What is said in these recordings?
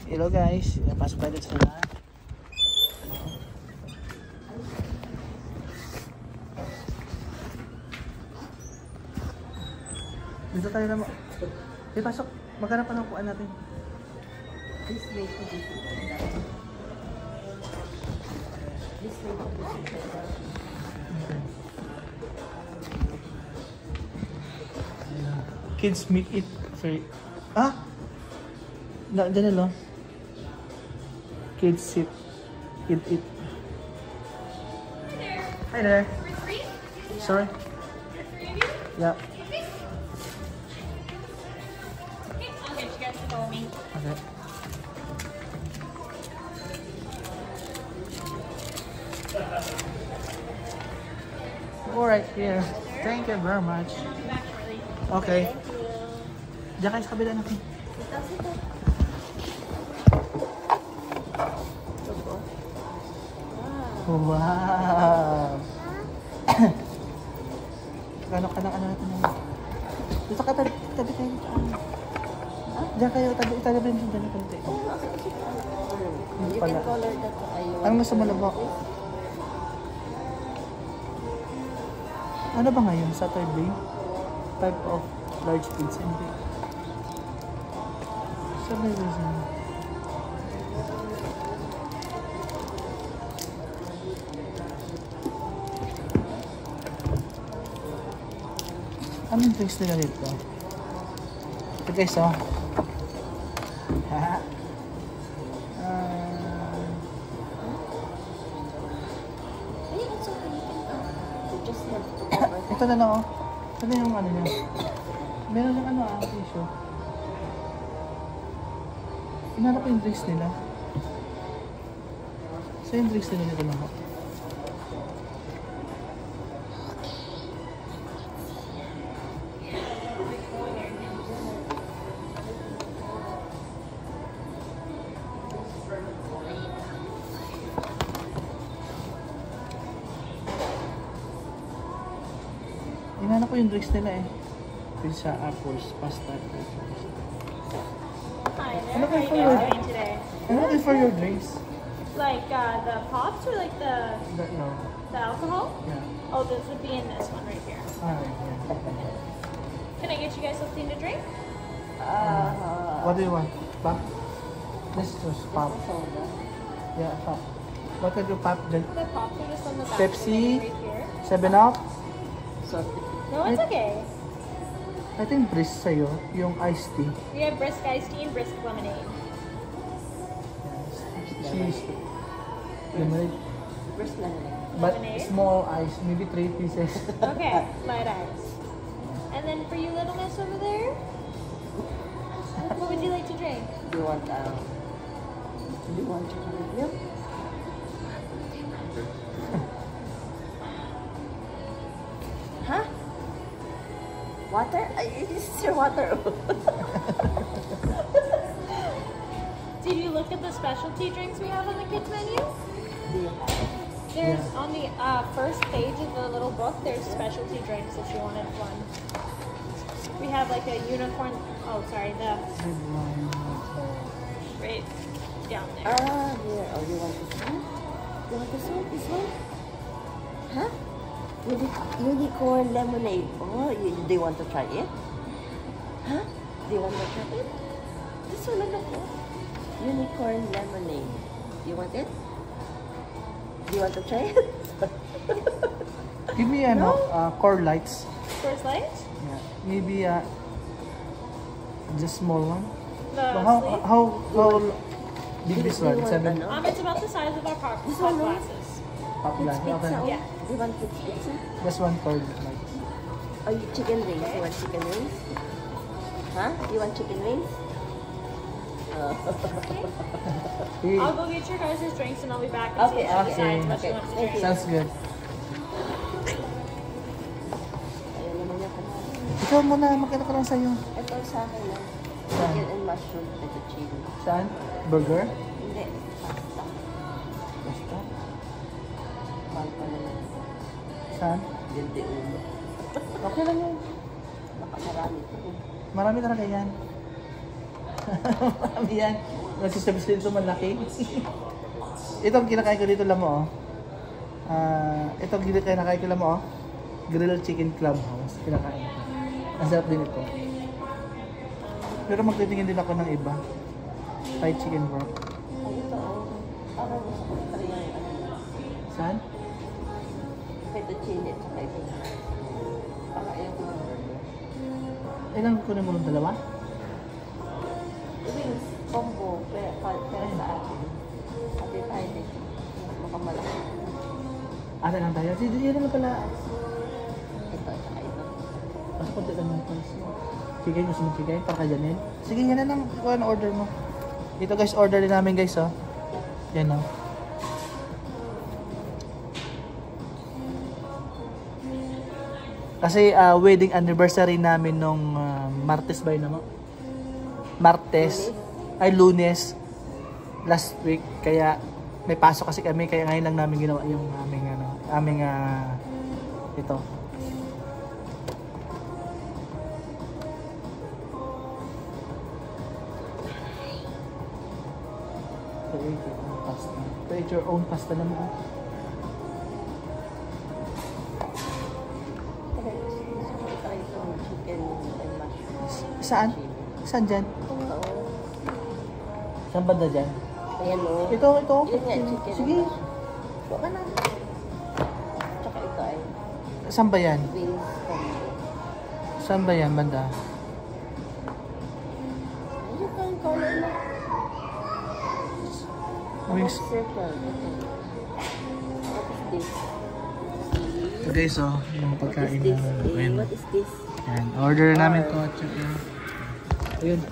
Hello guys, pasok tayo dito sila. Dito tayo na mo. Pasok. Maghanap pa ng upuan natin. This way to this way. This way to this way. Kids make it free. Ah? Diyan na, kids sit. Eat it. Hi there. Sorry. Yeah. Okay. All right here. Thank you very much. Okay. Diyan kayo sa kabila natin. Wow. Ano natin. Dito ka tabi tayo. Diyan kayo, tabi rin dyan na konti. You can color that. Ano gusto mo labo? Ano ba ngayon? Saturday? Type of large pizza. Hindi. Sabi ba siya? Anong drinks nila dito? Ito guys, oh. Ito na lang, oh. Ito na yung ano niya. Meron yung ano, tissue. Inanap yung drinks nila. So yung drinks nila dito lang, oh. Inano ko yung drinks nila eh. Pizza, apples, pasta. Hi there. Ano How are you kayo guys doing today? Ano looking for your drinks? Like the pops or like the No. alcohol? Yeah. Oh, this would be in this one right here. Alright, yeah. Can I get you guys something to drink? What do you want? Pop? This is pop. Soda. Yeah, pop. What kind of pop? The pops are just on the back. Pepsi? Right here. 7-Up? Salty. No, it's okay. I think brisk sa'yo, yung iced tea. We have brisk iced tea and brisk lemonade. Cheese. Lemonade. First lemonade. But Lemonade? small ice, maybe 3 pieces. Okay, light ice. And then for you little miss over there, what would you like to drink? Do you want chocolate milk? Huh? Water? This is your water. Did you look at the specialty drinks we have on the kids menu? Do you have? There's on the first page of the little book, there's specialty drinks if you wanted one. We have like a unicorn, oh sorry, the right down there. Here. Oh, you want this one? You want this one? This one? Huh? Unicorn lemonade. Oh, do you want to try it? Huh? Do you want to try it? This one, look. Unicorn lemonade. Do you want it? Do you want to try it? Give me core lights. First light? Yeah. Maybe just small one. The sleeve? How big this Do you one? want 7? ano? It's about the size of our pop This one, no? glasses. Pop It's glass. pizza. Okay. Yeah. Do you want pizza? Just one core light. Oh, you chicken wings. You want chicken wings? Huh? You want chicken wings? I'll go get your guys' drinks and I'll be back and see Okay, if she okay, decides what she okay. wants to Thank drink. you. Sounds good. Ayun naman yung kanarin. Ikaw muna, magkano ka lang sa'yo. Ito sa akin lang. Saan? Chicken and mushroom fettuccine. Saan? Burger? Hindi, pasta. Basta. Mahal pa naman. Saan? Hindi ulo. Okay lang yun. Baka marami po. Marami talaga yan. Marami yan. Nagsiservice dito malaki. Itong kinakain ko dito lang mo, oh. Itong kinakain ko lang mo, oh. Grilled Chicken Clubhouse. Kinakain ko. Ang sarap din ito. Pero magtitingin din ako ng iba. Fried chicken wrap. Ay, ito, oh. Ako gusto ko ito yung ano. Saan? Fettuccine, tsaka ito. Para ayaw ko ng burger. Ilang kunin mo ng dalawa? Wings, combo, pero sa atin. Ate tayo din. Makamalaki. Ate lang tayo. Sige, yun naman pala. Ito, tsaka ito. Kasi konti lang yung price. Sige, gusto mo sige? Para ka dyan. Sige, yan na lang. Ikaw na order mo. Ito guys, order din namin guys, oh. Yan, oh. Kasi wedding anniversary namin nung Martes ba yun naman? Martes. Ay, Lunes. Last week. Kaya may pasok kasi kami. Kaya ngayon lang namin ginawa yung aming ito. Create your own pasta naman. Try itong chicken and mushroom. Saan? Saan dyan? Oo. Saan banda dyan? Ayan, oh. Ito. Yun nga, chicken. Sige. and mushroom. Baka na. Tsaka ito ay Saan ba yan? wings combo. Saan ba yan banda? Ayun ka yung color na. Wings. Circle. What is this? Ito guys, oh. Yung What is pagkain this? na. Ayun. What is this? Yan. Order namin to. Tsaka. Ayun.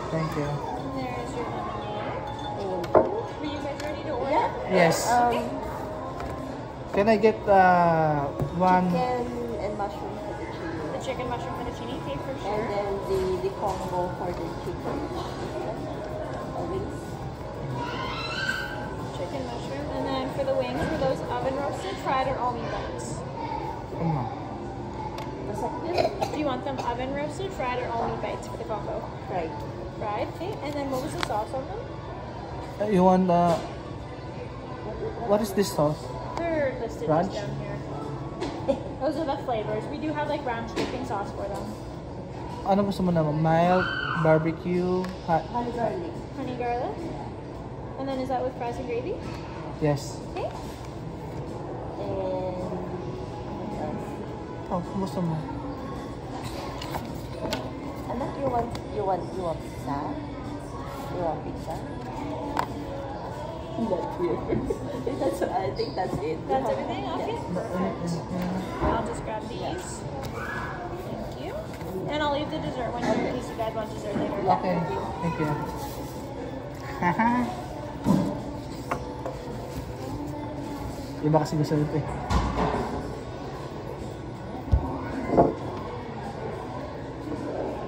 Thank you. And there's your lemonade. Ayun. Were you guys ready to order? Yes. Can I get one? Chicken and mushroom fettuccine. The chicken mushroom fettuccine, okay, for And sure. then the combo for the chicken. Wings. Chicken mushroom. And then for the wings, were those oven roasted, fried, or all meat bites? Come on. Masarap yun. Do you want them oven roasted, fried, or all meat bites for the combo? Fried. Fried, okay. And then what was the sauce on them? You want what is this sauce? They're listed Ranch? just down here. Those are the flavors. We do have like ranch dipping sauce for them. Ano gusto mo naman? Mild, barbecue, hot? Honey garlic. Honey garlic. And then is that with fries and gravy? Yes. Okay. And what else? Oh, gusto mo? Anak, you want pizza? You want pizza? Not here. I think that's it. That's everything? Okay. Mm-hmm. I'll just grab these. Thank you. And I'll leave the dessert one here in case you guys want dessert later. Okay. Thank you. Haha. Iba kasi gusto nito eh.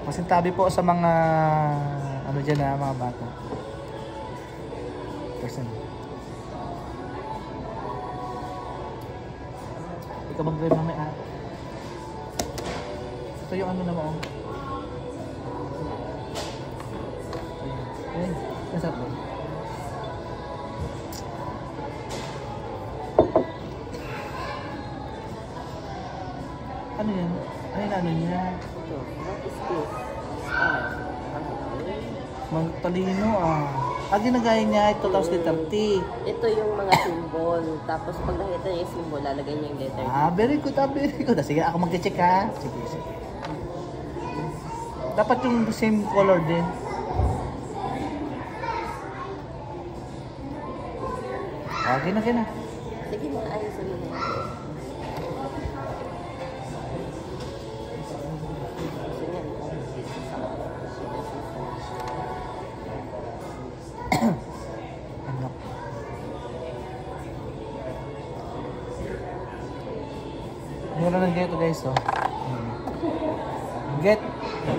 Masintabi po sa mga ano dyan na mga bata. Person. Ikaw mag-drive mamaya. Ito yung ano naman. Ayun. Nasaan ba? Ano yan? Ano yung ano niya? So, what is this? Magtalino ah. Ginagaya niya ito tapos letter T. Ito yung mga symbol. Tapos pag nakita niya yung symbol, lalagay niya yung letter. Very good, very good. Sige, ako mag-check ha. Sige, sige. Dapat yung same color din. Okay na, okay na. Sige mo, ayusin mo na. Ano? Meron ng ganito guys, oh. Get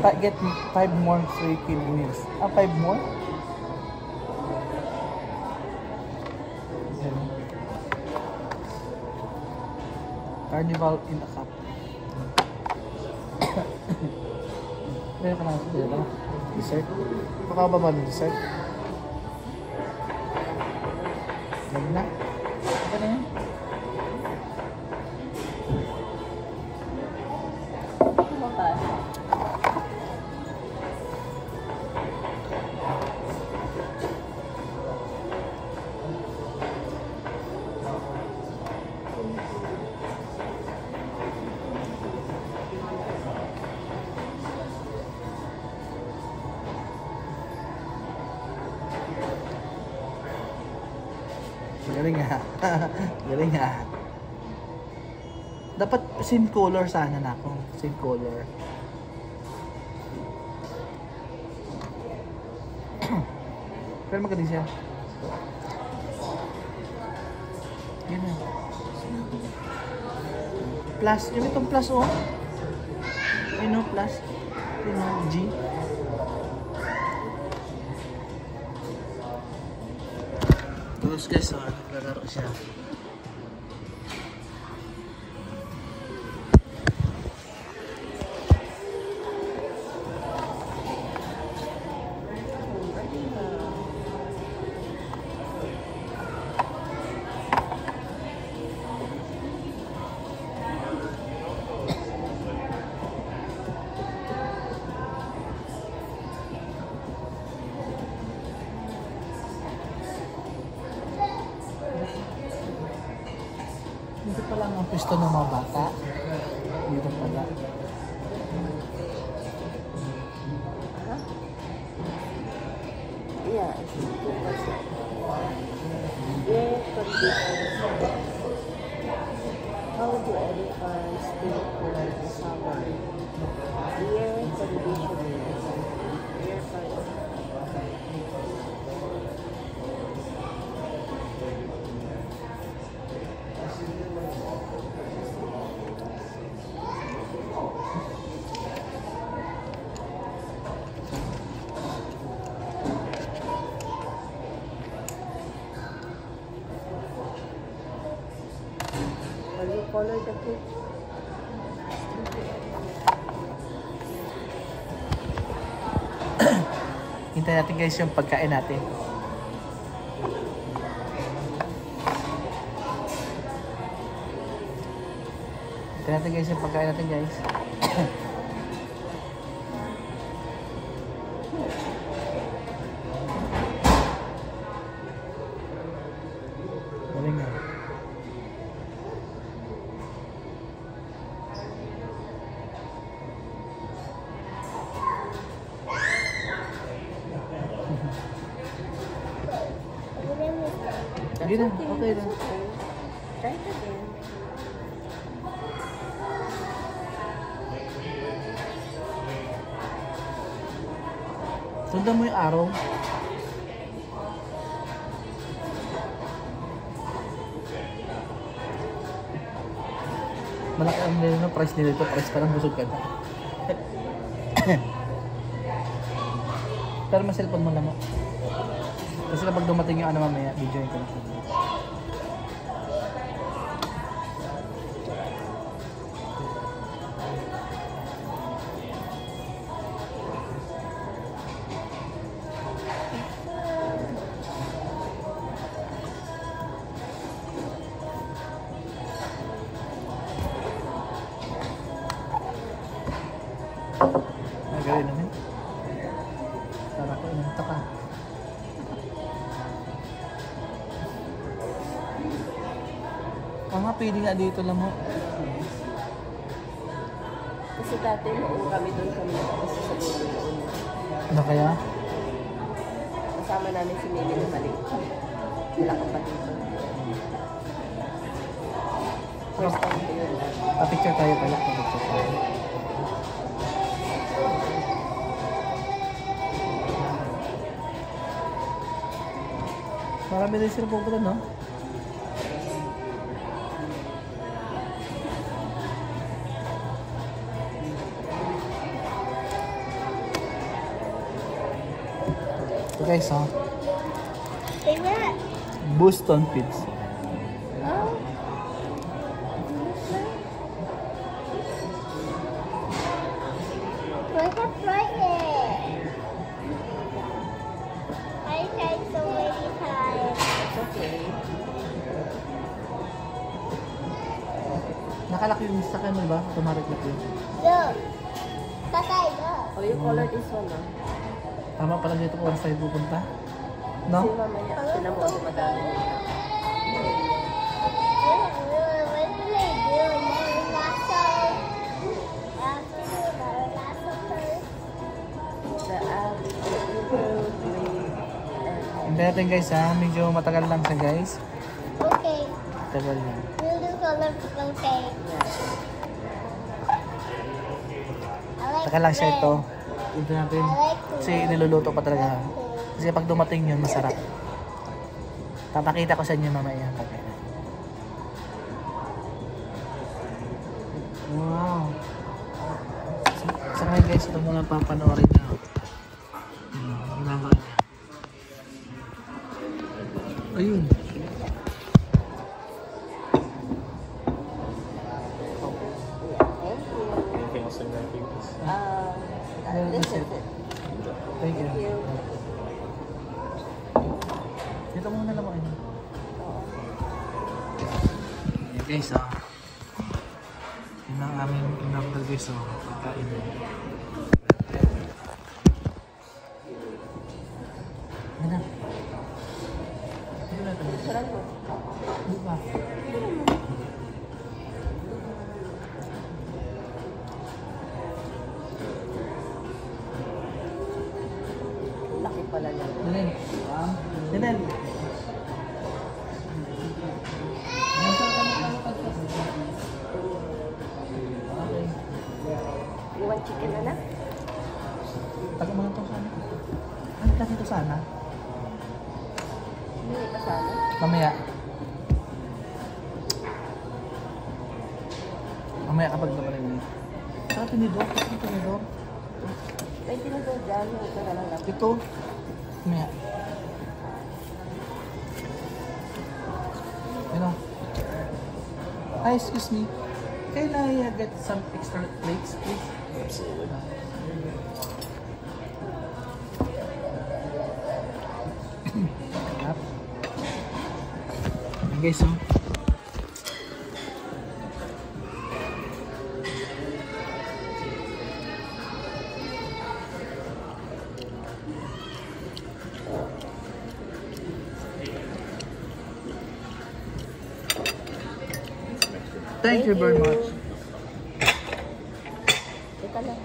5 more free kid meals. 5 more? Ayan. Carnival in a cup. Kaya ka na dito. Dessert. Pakaba ba ng dessert? Lagi na. Ito na yan. Galing nga. Galing nga. Dapat same color sana na ako. Same color. Pero magaling siya. Yun na. Plus. Yun itong plus oh. Ayun o, plus. Yun o, G. Tapos guys, so, naglalaro siya. Dito pa lang ang pwesto ng mga bata. Dito pala. Yeah, it's 2%. Air conditions. How do elephants stay cool in the summer? Air conditioning. Air conditioning. Will you color the cake? Hintayin natin guys yung pagkain natin. Hintayin natin guys yung pagkain natin guys. Galing nga. Sige na, okay na. Try it again. Sundan mo yung araw. Malaki ang nila ng price nila ito. Price parang busog ka na. Pero mas cellphone mo lang mo. Kasi kapag dumating yung ano mamaya, video ko na. Gawin namin. Para ko inanta ka. Nga, pwede nga dito lang mo. Kasi dati noong kami doon kami kasi sa dulo doon. Ano kaya? Kasama namin si Mimi na maliit. Sila kapatid doon. First time ko yun lang. Pa-picture tayo pala. Pa-picture tayo. Marami din sila pupunta, no? Ito guys, ha? Hey, where? Boston Kids. Oh. I have tried it. I tried so many times. It's okay. Nakalaki yung sakyan mo ba? Automatic lock yun. Look. Tatay, look. Oh, you color this one, no? Tama pala dito kung saan tayo pupunta. No? Kasi mamaya, sila mo ako madami. What did I do? The app improved with Hindi natin guys ha. Medyo matagal lang siya guys. Okay. Tagal lang. We'll do colorful cake. I like Tagal lang siya red. ito. Ito natin. I like Kasi niluluto pa talaga. Kasi pag dumating yun, masarap. Papakita ko sa inyo mamaya. Wow. Sa ngayon guys, ito muna papanoorin niya. Ginagawa niya. Ayun. Anything else in there, please? This is it. Thank you. Thank you. Dito muna lang ako. Ayan guys, yun ang aming in-order guys, pagkain. Yan na. Dito na ito. Sarap mo. Di ba? Laki pala niya. Dinin. Dinin. Okay. You want chicken na na? Taga mo lang ito sana. Ano kasi ito sana? Hindi pa sana. Mamaya. Mamaya kapag naman yun. Saka tinidor. Ito tinidor. May tinagod dyan. Ito na lang lang. Ito. Mamaya. You know. Hi, excuse me. Can I get some extra plates, please? Absolutely. Up. Okay, so. Thank you very much. Ito lang.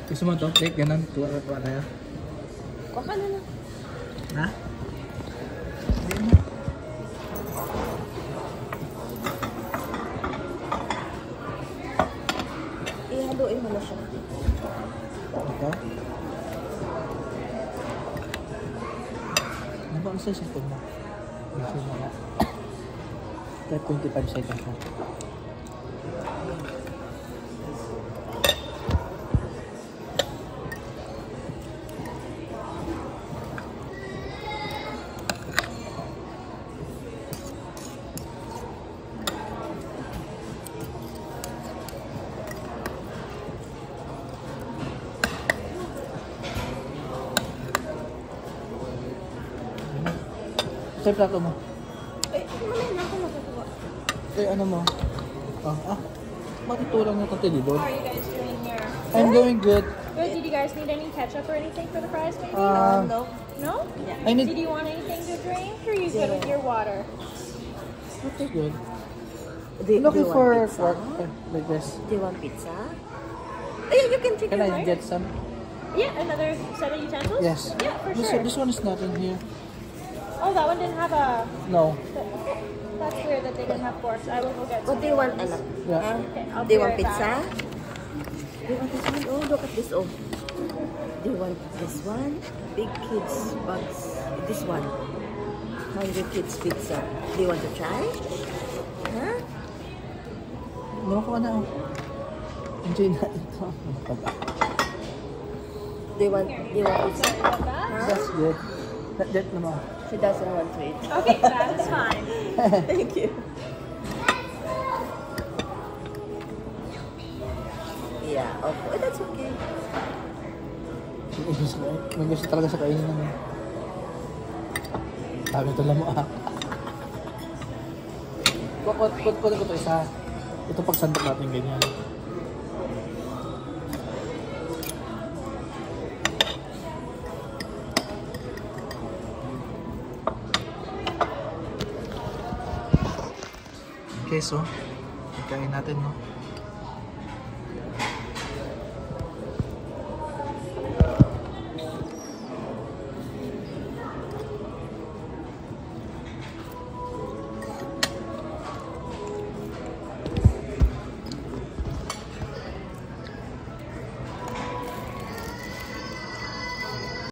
Gusto mo ito? Plate, ganun. Tuwa tayo. Kuha ka na lang. Ha? Ihaluin mo na siya. Ito? Ano ba ang size ito mo? Gusto mo na. Kahit 25 seconds na. Sa'yo plato mo. Eh, mamaya na ako nakukuha. Eh, ano mo? Matutulang na itong tinidor. How are you guys doing here? I'm doing good. Good. Did you guys need any ketchup or anything for the fries, maybe? No. No? Yeah. I Did need... you want anything to drink, or are you good with your water? Okay, good. Do you Looking want for pizza? fork like this. Do you want pizza? Yeah, you can take Can your I right. get some? Yeah, another set of utensils? Yes. Yeah, for This, sure. this one is not in here. Oh, that one didn't have a... No. That's weird that they didn't have forks. I will go get some. What do you want, anak? Yeah. Huh? Okay, I'll Do be you want right pizza? back. Do you want this one? Oh, look at this. Oh. Do you want this one? Big kids bugs. This one. Hungry kids pizza. Do you want to try? Huh? No ko na. Enjoy na ito. Do you want pizza? Sorry about that. Huh? That's good. That lamo. She doesn't want to eat. Okay, that is fine. Thank you. Yeah, okay. That's okay. May gusto talaga sa kainin ng... Sabi ito lamo ah. Kunin ko ito isa. Ito pagsandok natin ganyan. Okay, so kain natin, no?